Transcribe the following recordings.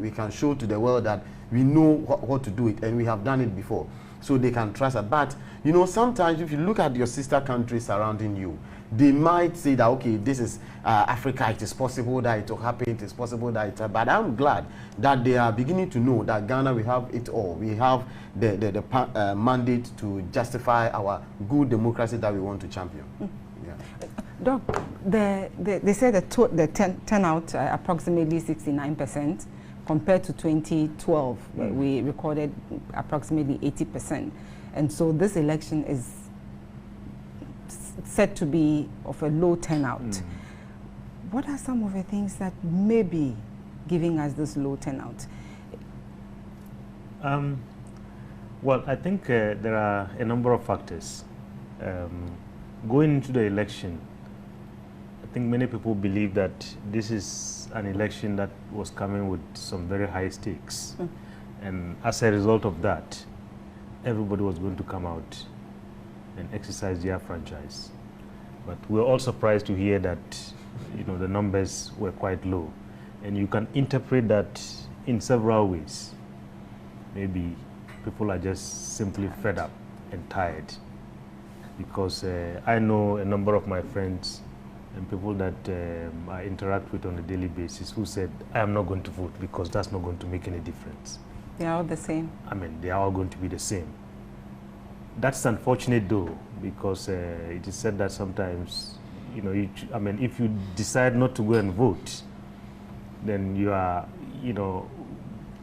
we can show to the world that we know what to do it, and we have done it before, so they can trust us. But you know, sometimes if you look at your sister countries surrounding you, they might say that, okay, this is Africa, it is possible that it will happen, it is possible that it, but I'm glad that they are beginning to know that Ghana, we have it all. We have the mandate to justify our good democracy that we want to champion. Yeah. Doc, they say the turnout approximately 69% compared to 2012, where we recorded approximately 80%. And so this election is said to be of a low turnout. What are some of the things that may be giving us this low turnout? Well, I think there are a number of factors. Going into the election, I think many people believe that this is an election that was coming with some very high stakes. And as a result of that, everybody was going to come out and exercise their franchise. But we're all surprised to hear that, you know, the numbers were quite low. And you can interpret that in several ways. Maybe people are just simply fed up and tired. Because I know a number of my friends and people that I interact with on a daily basis who said, I am not going to vote because that's not going to make any difference. They are all the same. I mean, they are all going to be the same. That's unfortunate though, because it is said that sometimes, you know, I mean, if you decide not to go and vote, then you are, you know,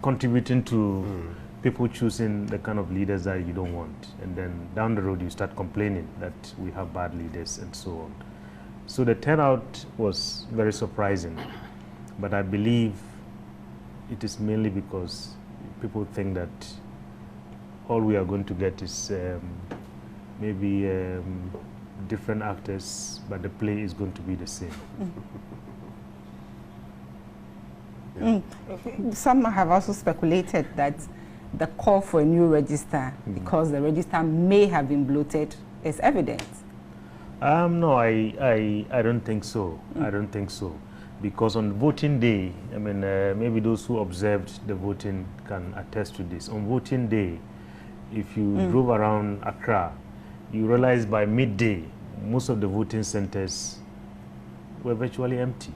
contributing to people choosing the kind of leaders that you don't want. And then down the road, you start complaining that we have bad leaders and so on. So the turnout was very surprising, but I believe it is mainly because people think that all we are going to get is maybe different actors, but the play is going to be the same. Some have also speculated that the call for a new register, because the register may have been bloated, is evidence. No, I don't think so. I don't think so. Because on voting day, I mean, maybe those who observed the voting can attest to this. On voting day, if you drove around Accra, you realize by midday, most of the voting centers were virtually empty.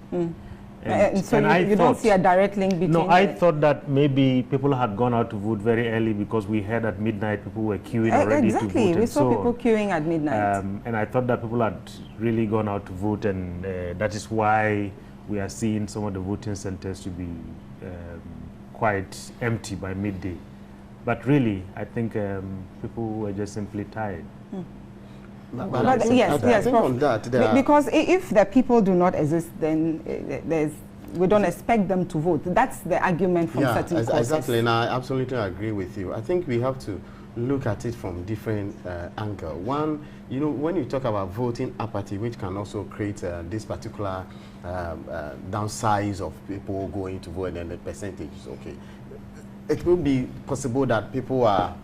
And so you don't see a direct link between... No, I thought that maybe people had gone out to vote very early because we heard at midnight people were queuing already to vote. Exactly, we saw people queuing at midnight. And I thought that people had really gone out to vote, and that is why we are seeing some of the voting centers to be quite empty by midday. But really, I think people were just simply tired. Yes, on that, because if the people do not exist, then we don't expect them to vote. That's the argument from certain causes. Exactly, and I absolutely agree with you. I think we have to look at it from different angle. One, you know, when you talk about voting apathy, which can also create this particular downsize of people going to vote and the percentages, okay. It will be possible that people are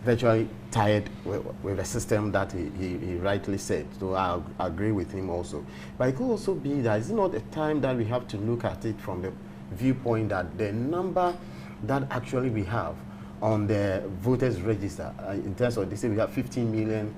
virtually tired with the system that he rightly said. So I agree with him also. But it could also be that it's not a time that we have to look at it from the viewpoint that the number that actually we have on the voters register, in terms of, they say we have 15 million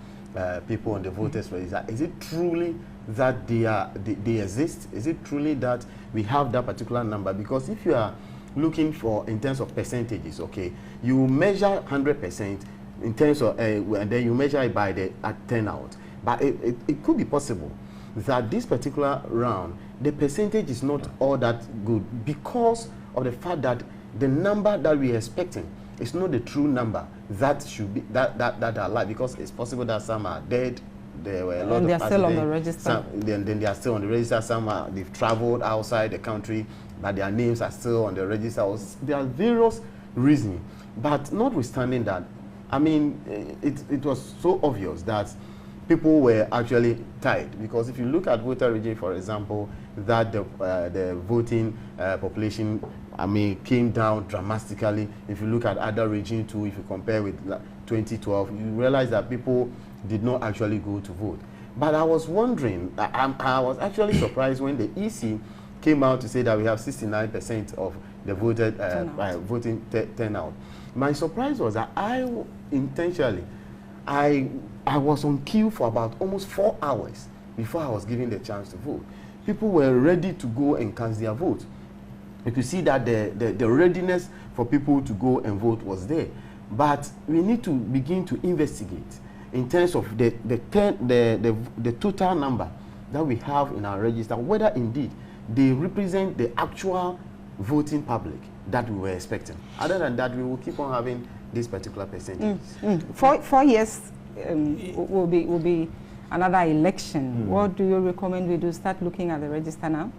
people on the voters register. Is it truly that they exist? Is it truly that we have that particular number? Because if you are looking for in terms of percentages, okay, you measure 100% in terms of, and then you measure it by the turnout. But it could be possible that this particular round, the percentage is not all that good because of the fact that the number that we are expecting is not the true number that should be that are alive, because it's possible that some are dead. There were a lot and of they're still on the register. Then they are still on the register. Some they've traveled outside the country, but their names are still on the register. There are various reasons. But notwithstanding that, I mean, it was so obvious that people were actually tired, because if you look at voter regime, for example, that the voting population, I mean, came down dramatically. If you look at other region too, if you compare with 2012, you realize that people did not actually go to vote. But I was wondering, I was actually surprised when the EC came out to say that we have 69% of the voted voting turnout. My surprise was that I intentionally, I was on queue for about almost 4 hours before I was given the chance to vote. People were ready to go and cast their vote. You could see that the readiness for people to go and vote was there. But we need to begin to investigate in terms of the total number that we have in our register, whether indeed they represent the actual voting public that we were expecting. Other than that, we will keep on having this particular percentage. 4 years will be another election. What do you recommend we do? Start looking at the register now?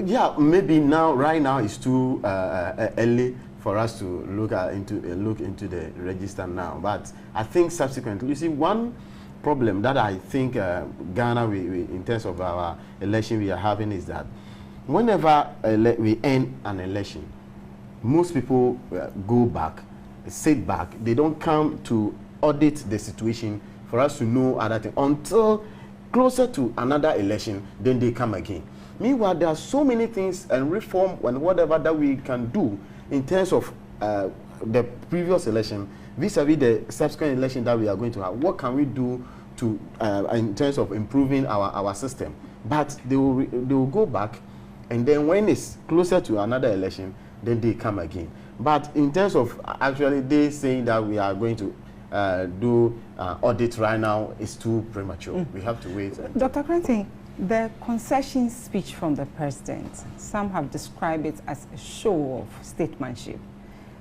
Yeah, maybe now, right now, it's too early for us to look into the register now. But I think subsequently, you see, one problem that I think Ghana, we in terms of our election we are having is that whenever we end an election, most people go back, sit back. They don't come to audit the situation for us to know other things until closer to another election. Then they come again. Meanwhile, there are so many things and reform and whatever that we can do in terms of the previous election vis-a-vis the subsequent election that we are going to have. What can we do to in terms of improving our system? But they will go back, and then when it's closer to another election, then they come again. But in terms of actually they saying that we are going to do audit right now, is too premature. We have to wait. Dr. Cranting, the concession speech from the president, some have described it as a show of statesmanship,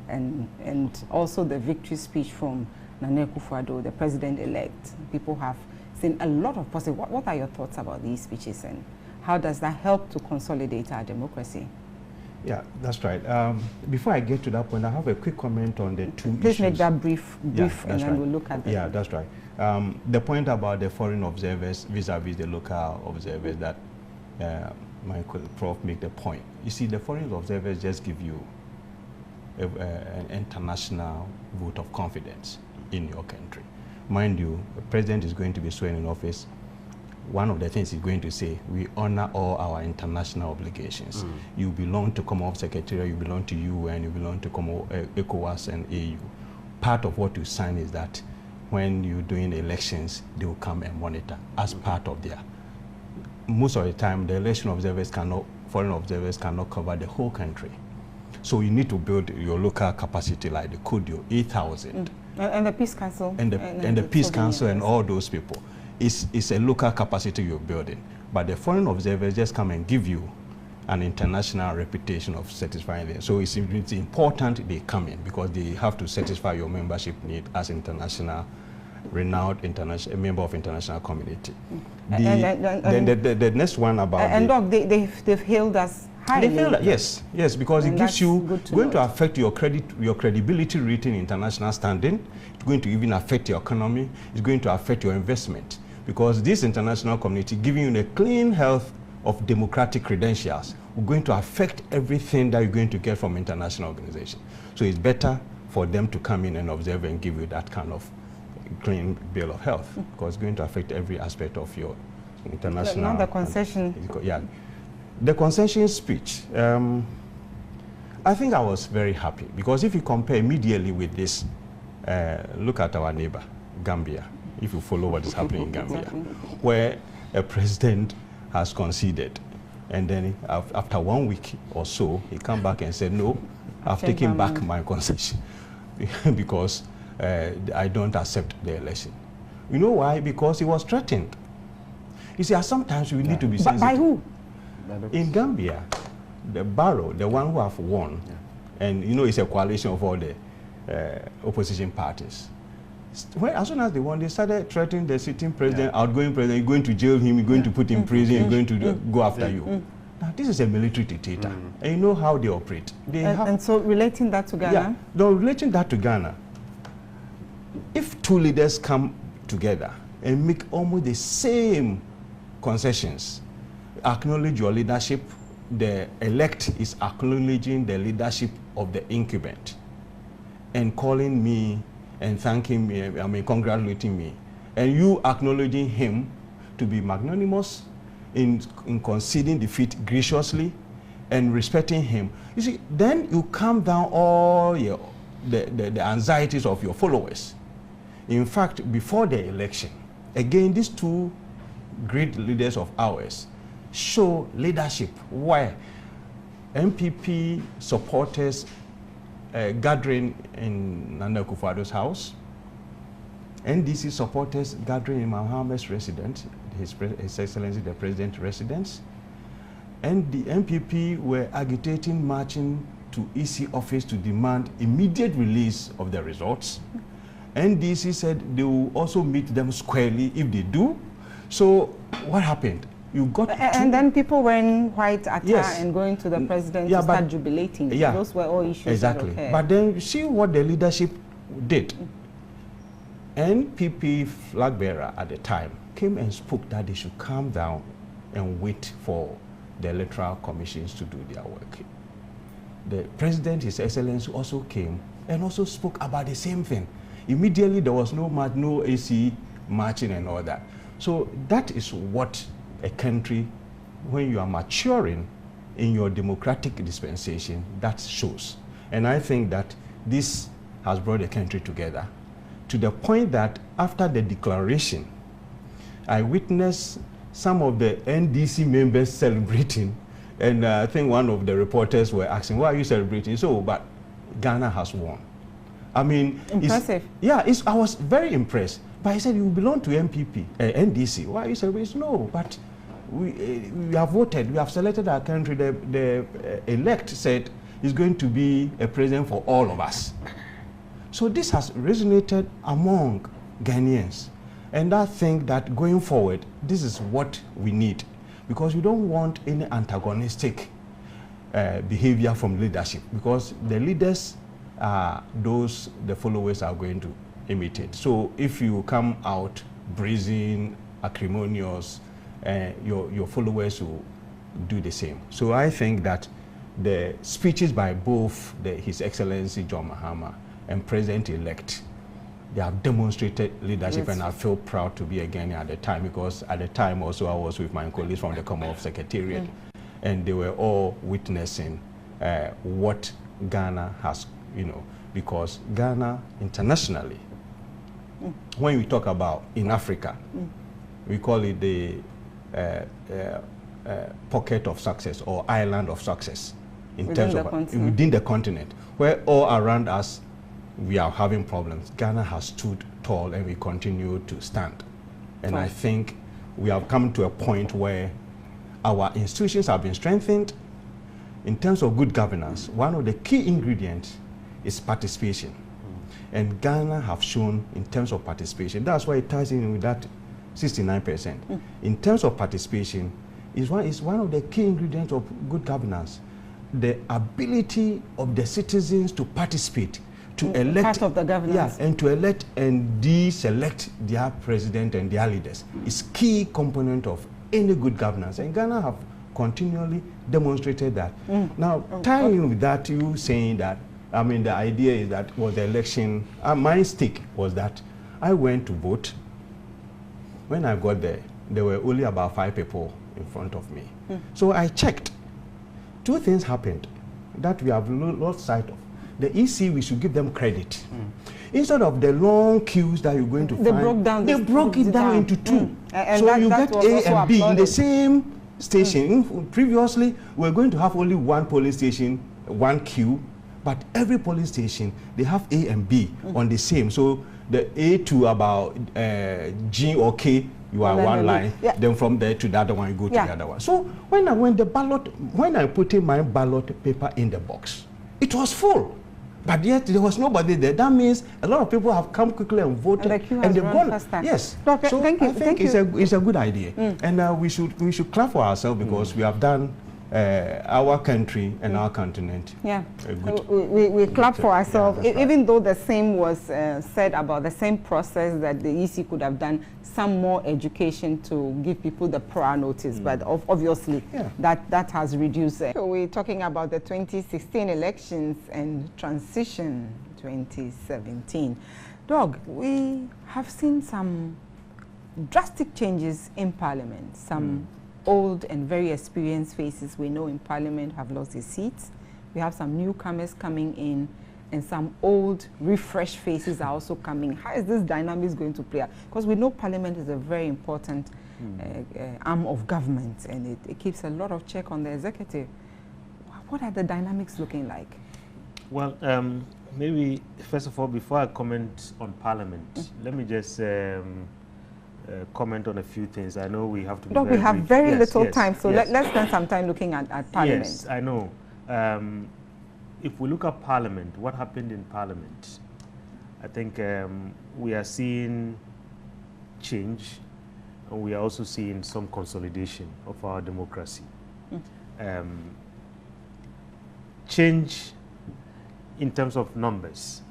and also the victory speech from Nana Akufo-Addo, the president-elect. People have seen a lot of positive. What are your thoughts about these speeches, and how does that help to consolidate our democracy? Yeah, that's right. Before I get to that point, I have a quick comment on the two issues. Please make that brief, yeah, and then we'll look at them. Yeah, that's right. The point about the foreign observers vis-a-vis the local observers that my prof make the point. You see, the foreign observers just give you an international vote of confidence in your country. Mind you, the president is going to be sworn in office. One of the things he's going to say, we honor all our international obligations. You belong to Commonwealth Secretariat, you belong to UN, you belong to ECOWAS and AU. Part of what you sign is that when you're doing elections, they will come and monitor as part of their. Most of the time, the election observers cannot, foreign observers cannot cover the whole country. So you need to build your local capacity like the CODIO, 8,000. And the Peace Council. And the Peace Council and all those people. It's a local capacity you're building. But the foreign observers just come and give you an international reputation of satisfying them. So it's important they come in because they have to satisfy your membership need as international, renowned international, a member of international community. The next one about and Doc, they've hailed us highly. They hailed us, yes, because it gives you going to affect your credibility rating, international standing. It's going to even affect your economy. It's going to affect your investment because this international community giving you a clean health of democratic credentials are going to affect everything that you're going to get from international organizations. So it's better for them to come in and observe and give you that kind of clean bill of health because it's going to affect every aspect of your international. Not the concession. Yeah, the concession speech. I think I was very happy because if you compare immediately with this, look at our neighbor, Gambia. If you follow what is happening in Gambia, where a president has conceded, and then after 1 week or so, he come back and said, no, I've taken back my concession because I don't accept the election. You know why? Because he was threatened. You see, sometimes we need to be sensitive. By who? In Gambia, the Barrow, the one who have won, and you know it's a coalition of all the opposition parties. As soon as they won, they started threatening the sitting president, outgoing president, you're going to jail him, you're going to put him in prison, you're going to go after you. Now, this is a military dictator, and you know how they operate. And so relating that to Ghana? Yeah, no, relating that to Ghana, if two leaders come together and make almost the same concessions, acknowledge your leadership, the elect is acknowledging the leadership of the incumbent and calling me and thanking me, congratulating me, and you acknowledging him to be magnanimous in conceding defeat graciously and respecting him, you see, then you calm down all the anxieties of your followers. In fact, before the election, again, these two great leaders of ours show leadership where MPP supporters gathering in Nana Akufo-Addo's house, NDC supporters gathering in Mahama's residence, His Excellency the President's residence, and the MPP were agitating, marching to EC office to demand immediate release of the results. NDC said they will also meet them squarely if they do. So what happened? You got and then people were in white attire, yes, and going to the president to start jubilating. Yeah, those were all issues. Exactly. But then you see what the leadership did. NPP flag bearer at the time came and spoke that they should calm down and wait for the electoral commissions to do their work. The president, His Excellency, also came and also spoke about the same thing. Immediately there was no AC marching and all that. So that is what a country, when you are maturing in your democratic dispensation, that shows. And I think that this has brought the country together to the point that after the declaration, I witnessed some of the NDC members celebrating, and I think one of the reporters were asking, why are you celebrating? So, but Ghana has won. I mean, impressive. I was very impressed. But he said, you belong to MPP, NDC. Why are you celebrating? No, but we have voted, we have selected our country. The elect said he's going to be a president for all of us. So this has resonated among Ghanaians. And I think that going forward, this is what we need, because we don't want any antagonistic behavior from leadership, because the leaders are those the followers are going to imitate. So if you come out brazen, acrimonious, your followers will do the same. So I think that the speeches by both His Excellency John Mahama and President-elect, they have demonstrated leadership, and I feel proud to be a Ghanaian at the time, because at the time also I was with my colleagues from the Commonwealth Secretariat, and they were all witnessing what Ghana has, because Ghana internationally, when we talk about in Africa, we call it the pocket of success or island of success within the continent, where all around us we are having problems. Ghana has stood tall, and we continue to stand. And I think we have come to a point where our institutions have been strengthened. In terms of good governance, one of the key ingredients is participation. And Ghana have shown in terms of participation. That's why it ties in with that 69%. In terms of participation, is one of the key ingredients of good governance. The ability of the citizens to participate, to elect, part of the governance. And to elect and deselect their president and their leaders is key component of any good governance. And Ghana have continually demonstrated that. Now, tying in with that, you saying that, I mean, the idea is that was the election, my stake was that I went to vote. When I got there were only about 5 people in front of me. So I checked. 2 things happened that we have lost sight of. The EC, we should give them credit. Instead of the long queues that you're going to find, they broke it down into 2. So you get A and B in the same station. Previously, we were going to have only 1 polling station, 1 queue, but every polling station, they have A and B on the same. So the A to about G or K, you are one line. Then from there to the other one, you go to the other one. So when I put in my ballot paper in the box, it was full. But yet there was nobody there. That means a lot of people have come quickly and voted, and they've gone. Yes. Okay, so thank you. I think it's a good idea, and we should clap for ourselves, because we have done our country and our continent. Yeah, we clap for ourselves, even though the same was said about the same process that the EC could have done some more education to give people the prior notice, but obviously that has reduced. So we're talking about the 2016 elections and transition 2017. Doug, we have seen some drastic changes in Parliament, some old and very experienced faces we know in Parliament have lost their seats. We have some newcomers coming in, and some old, refreshed faces are also coming. How is this dynamics going to play out? Because we know Parliament is a very important arm of government, and it keeps a lot of check on the executive. What are the dynamics looking like? Well, maybe first of all, before I comment on Parliament, let me just comment on a few things. I know we have to be we have brief. very Yes, little yes, time, so yes. let's spend some time looking at Parliament. Yes, I know. If we look at Parliament, what happened in Parliament, I think we are seeing change, and we are also seeing some consolidation of our democracy. Change in terms of numbers.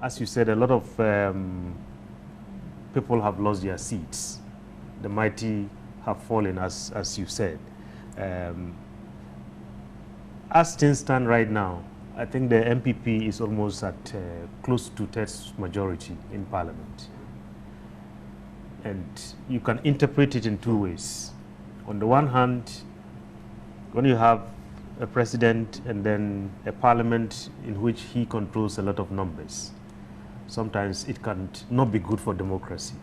As you said, a lot of people have lost their seats. The mighty have fallen, as you said. As things stand right now, I think the MPP is almost at close to two-thirds majority in Parliament. And you can interpret it in two ways. On the one hand, when you have a president and then a parliament in which he controls a lot of numbers, sometimes it can not be good for democracy.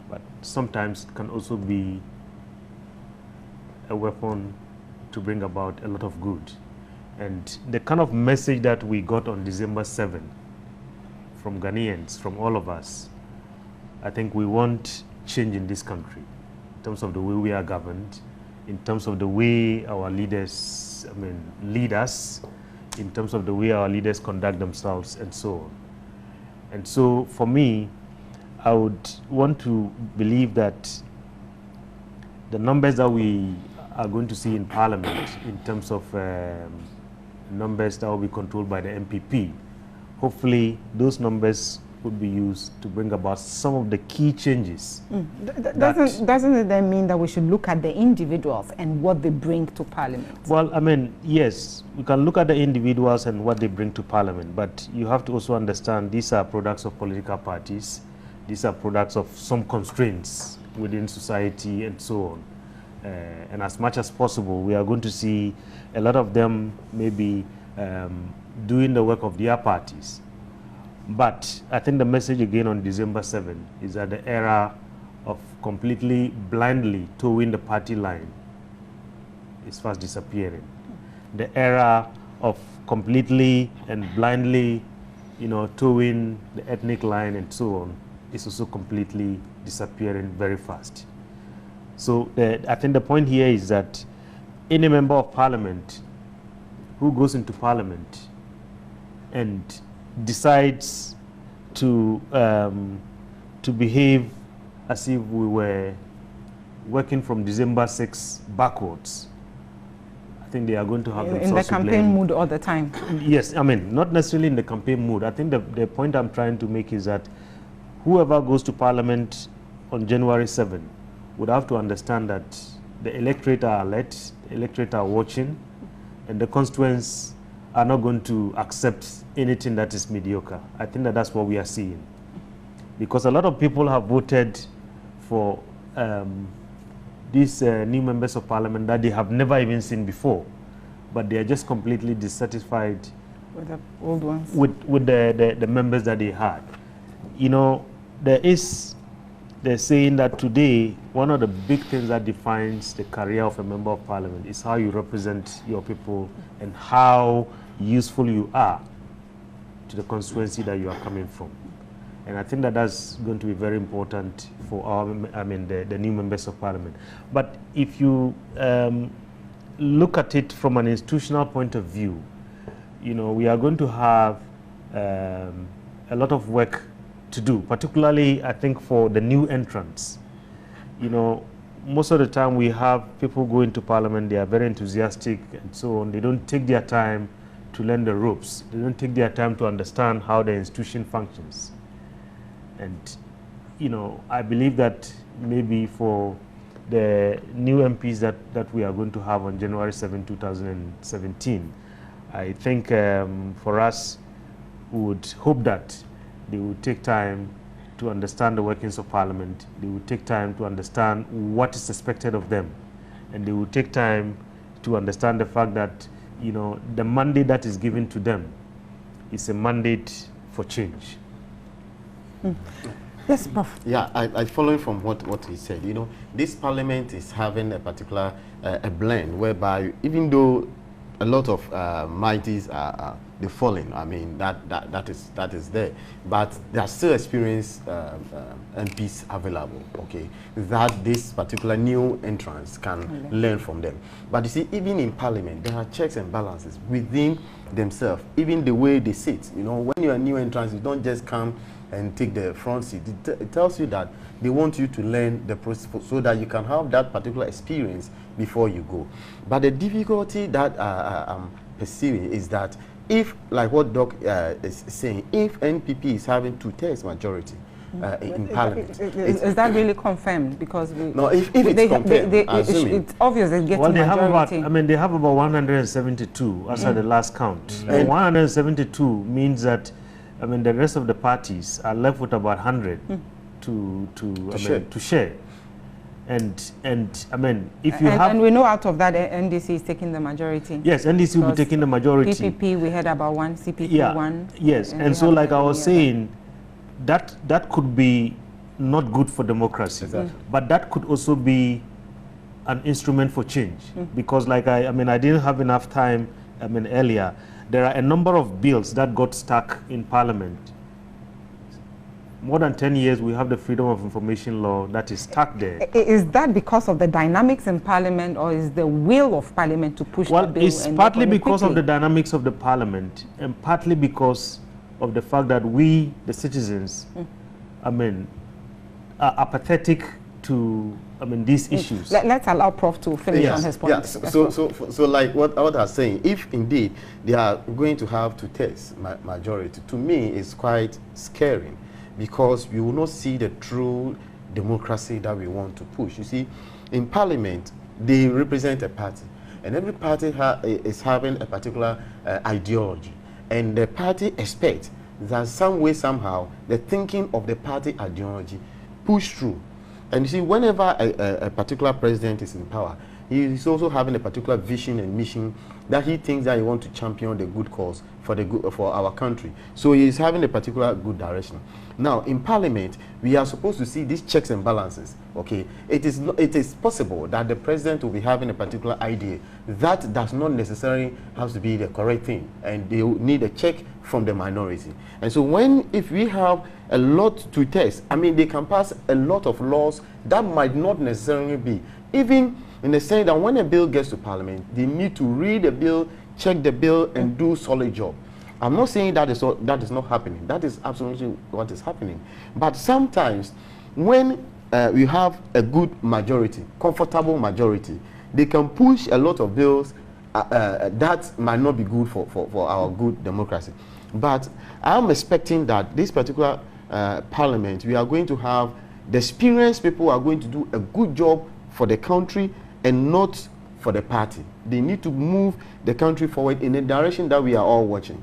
But sometimes it can also be a weapon to bring about a lot of good. And the kind of message that we got on December 7 from Ghanaians, from all of us, I think we want change in this country in terms of the way we are governed, in terms of the way our leaders, lead us, in terms of the way our leaders conduct themselves, and so on. And so, for me, I would want to believe that the numbers that we are going to see in Parliament, in terms of numbers that will be controlled by the MPP, hopefully those numbers would be used to bring about some of the key changes. Doesn't it then mean that we should look at the individuals and what they bring to Parliament? Well, yes, we can look at the individuals and what they bring to Parliament, but you have to also understand these are products of political parties. These are products of some constraints within society and so on. And as much as possible, we are going to see a lot of them maybe doing the work of their parties. But I think the message again on December 7 is that the era of completely blindly towing the party line is fast disappearing. The era of completely and blindly, towing the ethnic line and so on is also completely disappearing very fast. So I think the point here is that any member of Parliament who goes into Parliament and decides to behave as if we were working from December 6 backwards, I think they are going to have themselves in the campaign mood all the time. Yes, not necessarily in the campaign mood. I think the point I'm trying to make is that whoever goes to Parliament on January 7 would have to understand that the electorate are alert, the electorate are watching, and the constituents are not going to accept anything that is mediocre. I think that's what we are seeing. Because a lot of people have voted for these new members of Parliament that they have never even seen before, but they are just completely dissatisfied with the old ones, with the members that they had. They're saying that today, one of the big things that defines the career of a member of Parliament is how you represent your people and how useful you are to the constituency that you are coming from. And I think that's going to be very important for the new members of Parliament. But if you look at it from an institutional point of view, we are going to have a lot of work to do, particularly I think for the new entrants. Most of the time we have people go into Parliament, they are very enthusiastic and so on. They don't take their time to learn the ropes. They don't take their time to understand how the institution functions. And, I believe that maybe for the new MPs that we are going to have on January 7, 2017, I think for us, we would hope that they would take time to understand the workings of Parliament. They will take time to understand what is expected of them. And they will take time to understand the fact that, you know, the mandate that is given to them is a mandate for change. Yes, Prof. Yeah, I following from what he said. You know, this Parliament is having a particular a blend whereby even though a lot of mighties are they're falling. I mean that is there, but there are still experienced MPs available. Okay, that this particular new entrants can learn from them. But you see, even in Parliament, there are checks and balances within themselves. Even the way they sit. You know, when you're a new entrant, you don't just come and take the front seat. It tells you that they want you to learn the process so that you can have that particular experience before you go. But the difficulty that I'm perceiving is that if, like what Doc is saying, if NPP is having 2/3 majority in Parliament, is that really confirmed? Because no, if it's confirmed, it's obvious it's getting they majority. have about, I mean, they have about 172 as at the last count. And 172 means that, I mean, the rest of the parties are left with about 100 to share. And I mean, if you have... And we know out of that, NDC is taking the majority. Yes, NDC will be taking the majority. PPP, we had about 1, CPP 1. Yes, and so like I was saying, that could be not good for democracy. Exactly. But that could also be an instrument for change. Because like I mean, I didn't have enough time, I mean, earlier. There are a number of bills that got stuck in Parliament. More than 10 years, we have the Freedom of Information Law that is stuck there. Is that because of the dynamics in Parliament, or is the will of Parliament to push the bill? Well, it's partly because of the dynamics of the Parliament, and partly because of the fact that we, the citizens, I mean, are apathetic to, I mean, these issues. Let's allow Prof to finish on his point. Yes. So like what I was saying, if indeed they are going to have 2/3 majority, to me it's quite scaring, because we will not see the true democracy that we want to push. You see, in Parliament, they represent a party, and every party is having a particular ideology, and the party expects that some way, somehow, the thinking of the party ideology push through. And you see, whenever a particular president is in power, he is also having a particular vision and mission that he thinks that he wants to champion the good cause for our country. So he is having a particular good direction. Now, in Parliament, we are supposed to see these checks and balances. Okay, it is possible that the president will be having a particular idea that does not necessarily have to be the correct thing, and they will need a check from the minority. And so if we have a lot to test, I mean, they can pass a lot of laws that might not necessarily be, even in the sense that when a bill gets to Parliament, they need to read the bill, check the bill, and do solid job. I'm not saying that is not happening. That is absolutely what is happening. But sometimes when we have a good majority, comfortable majority, they can push a lot of bills that might not be good for our good democracy. But I'm expecting that this particular Parliament, we are going to have the experienced people who are going to do a good job for the country and not for the party. They need to move the country forward in a direction that we are all watching.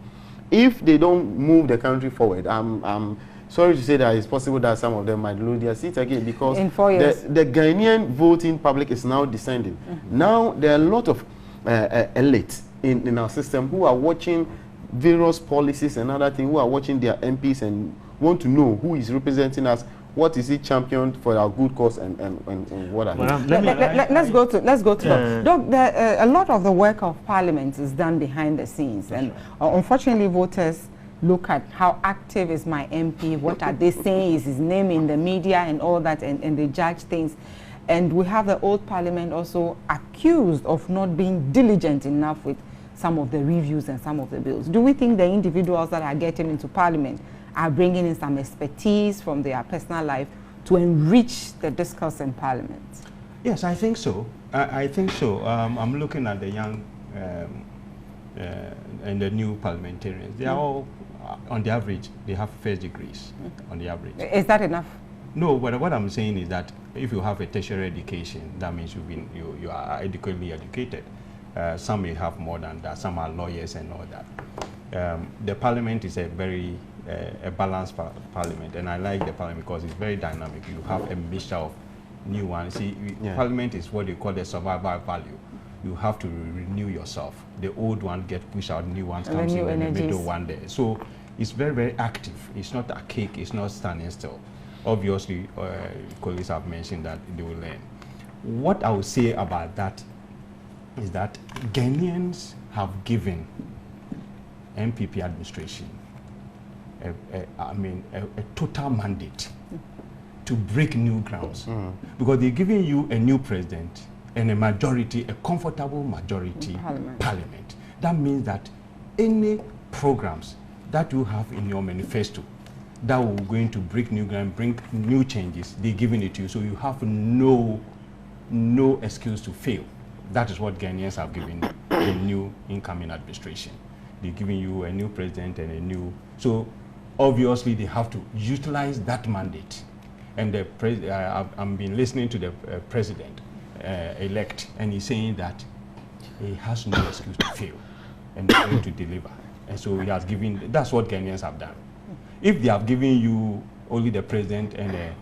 If they don't move the country forward, I'm sorry to say that it's possible that some of them might lose their seats again, because in 4 years, the Ghanaian voting public is now descending. Now there are a lot of elites in our system who are watching various policies and other things, who are watching their MPs and want to know who is representing us, what is he championed for our good cause, and what are let's go to Doc, a lot of the work of Parliament is done behind the scenes, and unfortunately voters look at how active is my MP, what are they saying, is his name in the media and all that, and they judge things. And we have the old Parliament also accused of not being diligent enough with some of the reviews and some of the bills. Do we think the individuals that are getting into Parliament are bringing in some expertise from their personal life to enrich the discourse in Parliament? Yes, I think so. I think so. I'm looking at the young and the new parliamentarians. They are all, on the average, they have first degrees on the average. Is that enough? No, but what I'm saying is that if you have a tertiary education, that means you are adequately educated. Some may have more than that. Some are lawyers and all that. The Parliament is a very a balanced parliament, and I like the parliament because it's very dynamic. You have a mixture of new ones. See, parliament is what they call the survival value. You have to renew yourself. The old one get pushed out, new ones comes in the middle one day. So it's very, very active. It's not a cake, it's not standing still. Obviously, colleagues have mentioned that they will learn. What I would say about that is that Ghanaians have given MPP administration a total mandate to break new grounds, because they're giving you a new president and a majority, a comfortable majority parliament. That means that any programs that you have in your manifesto that will going to break new ground, bring new changes, they're giving it to you, so you have no excuse to fail. That is what Ghanaians have given the new incoming administration. They're giving you a new president and a new, so obviously they have to utilize that mandate. And I've been listening to the president elect, and he's saying that he has no excuse to fail and they're going to deliver. And so he has given, that's what Ghanaians have done. If they have given you only the president and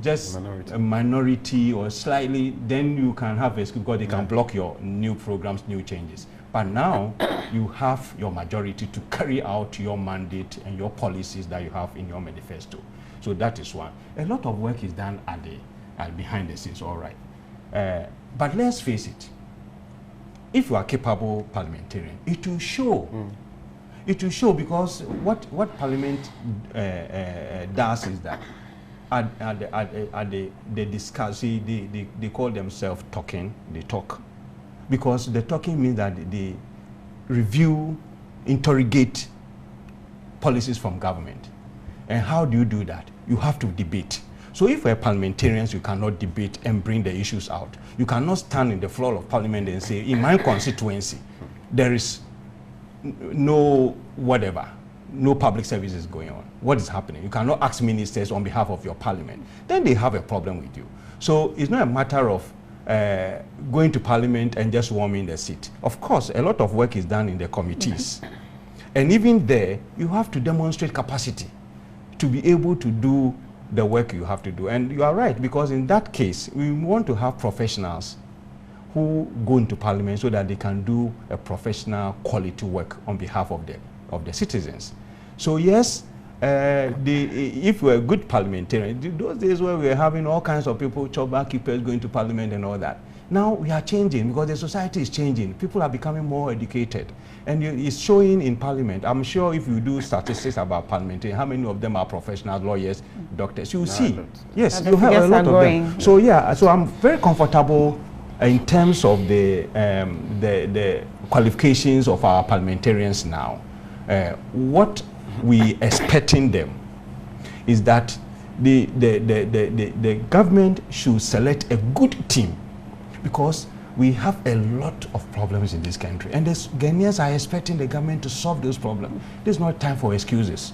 just a minority or slightly, then you can have excuse because they can block your new programs, new changes. But now you have your majority to carry out your mandate and your policies that you have in your manifesto. So that is one. A lot of work is done at behind the scenes, all right. But let's face it, if you are capable parliamentarian, it will show. It will show, because what Parliament does is that they discuss, they call themselves talking, they talk. Because the talking means that they review, interrogate policies from government. And how do you do that? You have to debate. So if we're parliamentarians, you cannot debate and bring the issues out. You cannot stand in the floor of parliament and say, in my constituency, there is no whatever, no public services going on. What is happening? You cannot ask ministers on behalf of your parliament. Then they have a problem with you. So it's not a matter of going to parliament and just warming the seat. Of course, a lot of work is done in the committees. And even there, you have to demonstrate capacity to be able to do the work you have to do. And you are right, because in that case, we want to have professionals who go into parliament so that they can do a professional quality work on behalf of the citizens. So yes, if we're good parliamentarians, those days where we were having all kinds of people, chopper keepers going to parliament and all that, now we are changing because the society is changing. People are becoming more educated. And it's showing in parliament. I'm sure if you do statistics about parliamentarians, how many of them are professionals, lawyers, doctors, you will see. Yes, you have a lot of them. So yeah, so I'm very comfortable in terms of the qualifications of our parliamentarians now. What we expecting them is that the government should select a good team, because we have a lot of problems in this country, and the Ghanaians are expecting the government to solve those problems. There's no time for excuses.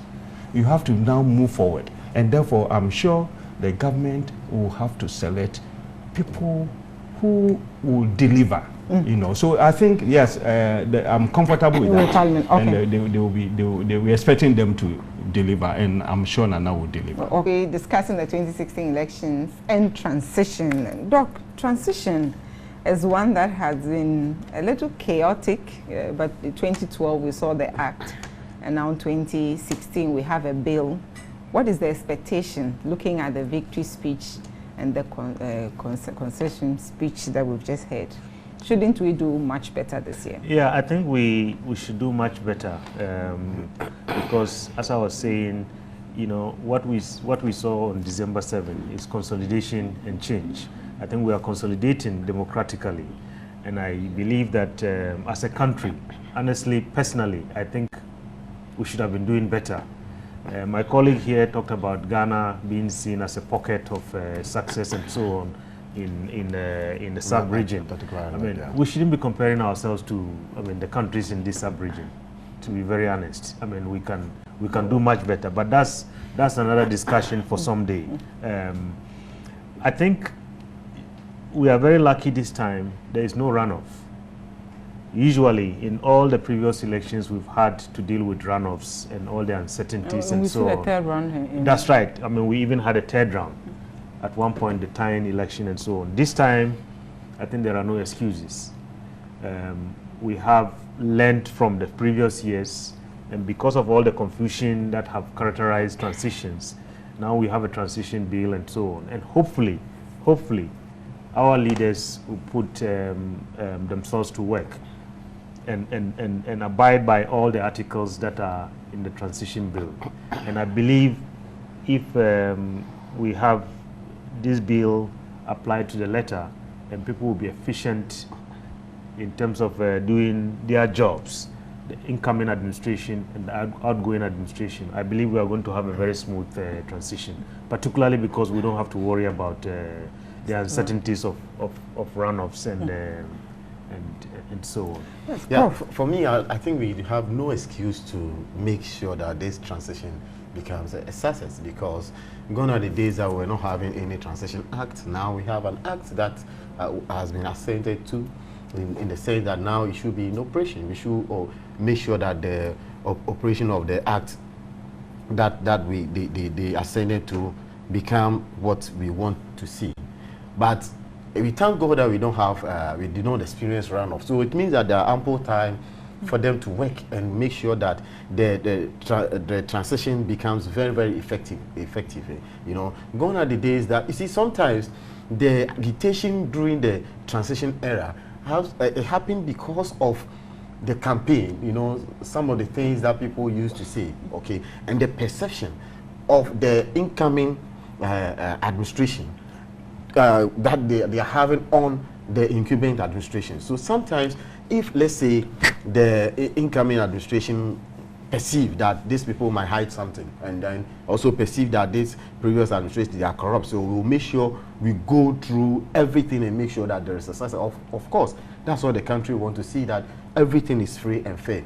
You have to now move forward, and therefore I'm sure the government will have to select people who will deliver. You know, so I think yes, I'm comfortable with that, and they will be expecting them to deliver, and I'm sure Nana will deliver. Okay, discussing the 2016 elections and transition. Doc, transition is one that has been a little chaotic, but in 2012 we saw the act, and now in 2016 we have a bill. What is the expectation, looking at the victory speech and the concession speech that we've just heard? Shouldn't we do much better this year? Yeah, I think we should do much better, because as I was saying, you know, what we saw on December 7 is consolidation and change. I think we are consolidating democratically, and I believe that as a country, honestly, personally, I think we should have been doing better. My colleague here talked about Ghana being seen as a pocket of success and so on in the sub-region. I mean, we shouldn't be comparing ourselves to, I mean, the countries in this sub-region, to be very honest. I mean, we can do much better, but that's another discussion for some day. I think we are very lucky this time. There is no runoff. Usually, in all the previous elections, we've had to deal with runoffs and all the uncertainties and so on. We third round. That's right. I mean, we even had a third round at one point, the tying election and so on. This time, I think there are no excuses. We have learned from the previous years, and because of all the confusion that have characterized transitions, now we have a transition bill and so on. And hopefully, our leaders will put themselves to work and abide by all the articles that are in the transition bill. And I believe if we have this bill applied to the letter, and people will be efficient in terms of doing their jobs, the incoming administration and the outgoing administration, I believe we are going to have a very smooth transition, particularly because we don't have to worry about the uncertainties of runoffs and so on. Yeah, for me, I think we have no excuse to make sure that this transition becomes a success, because gone are the days that we're not having any transition act. Now we have an act that has been assented to, in the sense that now it should be in operation. We should make sure that the operation of the act that they assented to become what we want to see. But we thank God that we don't have, we did not experience runoff. So it means that there are ample time for them to work and make sure that the transition becomes very, very effective. You know, gone are the days that, you see, sometimes the agitation during the transition era it happened because of the campaign, you know, some of the things that people used to say, okay, and the perception of the incoming administration that they are having on the incumbent administration. So sometimes, if let's say the incoming administration perceive that these people might hide something, and then also perceive that this previous administration, they are corrupt, so we'll make sure we go through everything and make sure that there is a success. Of course, that's what the country wants to see, that everything is free and fair.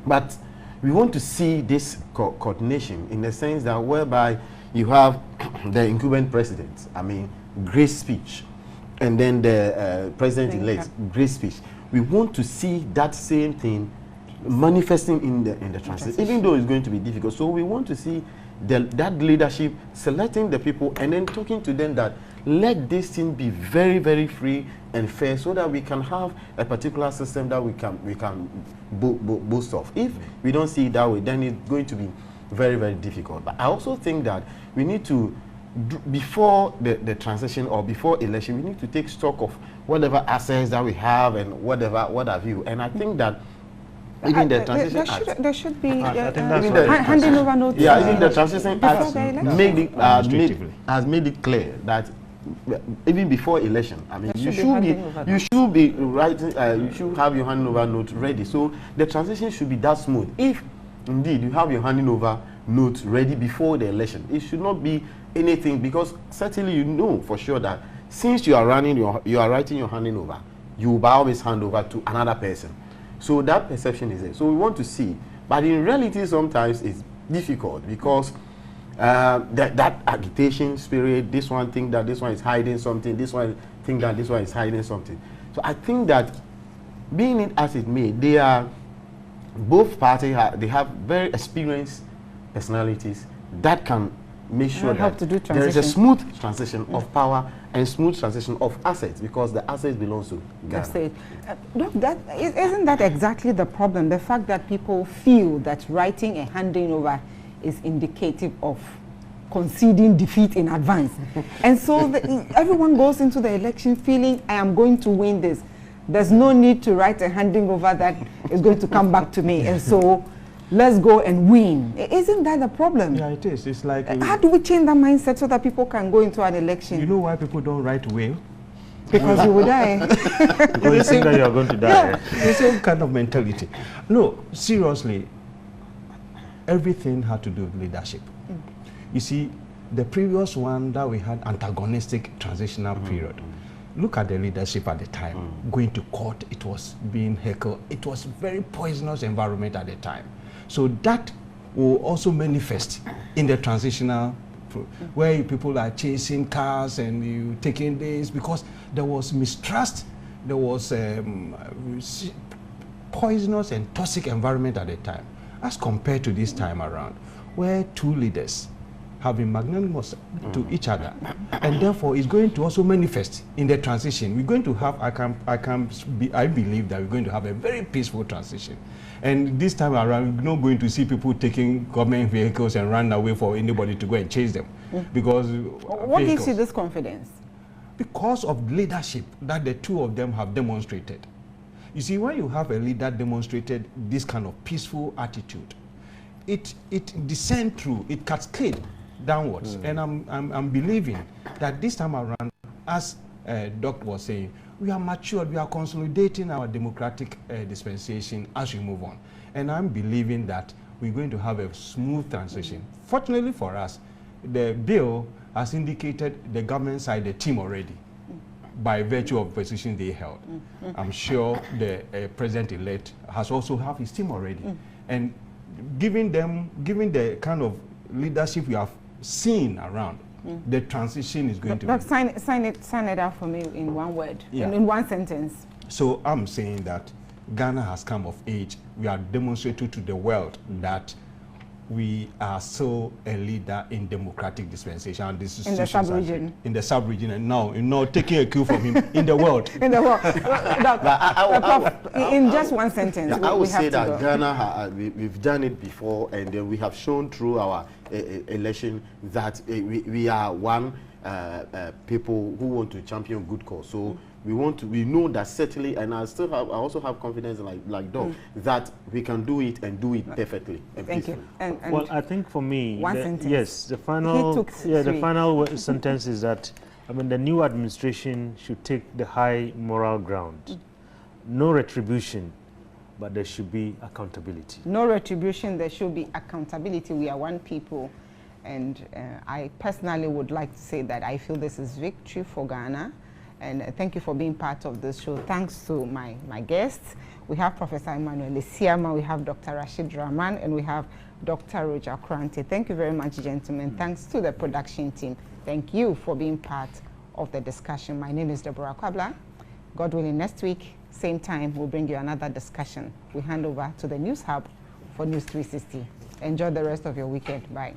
But we want to see this coordination in the sense that whereby you have the incumbent president, I mean, great speech, and then the president-elect, great speech. We want to see that same thing manifesting in the transition, even though it's going to be difficult. So we want to see that leadership selecting the people and then talking to them that let this thing be very, very free and fair, so that we can have a particular system that we can boast of. If we don't see it that way, then it's going to be very, very difficult. But I also think that we need to, before the transition or before election, we need to take stock of whatever assets that we have and what have you. And I think that even the transition there should be handing over notice. Yeah, even the transition act has made it clear that even before election, I mean, you should be writing, you should have your handing over note ready. So the transition should be that smooth. If indeed you have your handing over note ready before the election, it should not be anything, because certainly you know for sure that since you are writing your handing over, you will always hand over to another person. So that perception is there. So we want to see, but in reality sometimes it's difficult, because that agitation spirit, this one think that this one is hiding something, this one think that this one is hiding something. So I think that, being it as it may, they are, both parties they have very experienced personalities that can make sure that there is a smooth transition of power and smooth transition of assets, because the assets belongs to Ghana. Look, isn't that exactly the problem? The fact that people feel that writing a handing over is indicative of conceding defeat in advance. And so everyone goes into the election feeling, I am going to win this. There's no need to write a handing over that is going to come back to me. And so let's go and win. Isn't that the problem? Yeah, it is. It's like... how do we change that mindset so that people can go into an election? You know why people don't write will? Because you will die. Because you think that you are going to die. Yeah, the same kind of mentality. No, seriously, everything had to do with leadership. You see, the previous one that we had, antagonistic transitional period, look at the leadership at the time. Going to court, it was being heckled. It was very poisonous environment at the time. So that will also manifest in the transitional, where people are chasing cars and you taking days, because there was mistrust, there was poisonous and toxic environment at the time, as compared to this time around, where two leaders have been magnanimous to each other, and therefore it's going to also manifest in the transition. We're going to have, I believe that we're going to have a very peaceful transition. And this time around, we're not going to see people taking government vehicles and run away for anybody to go and chase them. Because what gives you this confidence? Because of leadership that the two of them have demonstrated. You see, when you have a leader demonstrated this kind of peaceful attitude, it descends through, it cascades downwards. And I'm believing that this time around, as Doc was saying, we are matured, we are consolidating our democratic dispensation as we move on. And I'm believing that we're going to have a smooth transition. Fortunately for us, the bill has indicated the government side, the team already, by virtue of position they held. I'm sure the president-elect has also have his team already. And given the kind of leadership we have seen around, the transition is going to be... Sign it out for me in one word, in one sentence. So I'm saying that Ghana has come of age. We are demonstrating to the world that we are still a leader in democratic dispensation. And this is in the sub-region. In the sub-region, and now taking a cue from him, in the world. In the world. In just one sentence. I would say that Ghana, we've done it before, and we have shown through our election that we are one people who want to champion good cause. So we know that certainly, and I also have confidence like Doc, that we can do it and do it perfectly. Thank you. And well, I think for me, the final sentence is that, I mean, the new administration should take the high moral ground. No retribution, but there should be accountability. No retribution, there should be accountability. We are one people. And I personally would like to say that I feel this is victory for Ghana. And thank you for being part of this show. Thanks to my guests. We have Professor Emmanuel Isiama, we have Dr. Rashid Rahman, and we have Dr. Roger Krante. Thank you very much, gentlemen. Thanks to the production team. Thank you for being part of the discussion. My name is Deborah Kwabla. God willing, next week, same time, we'll bring you another discussion. We hand over to the News Hub for News 360. Enjoy the rest of your weekend. Bye.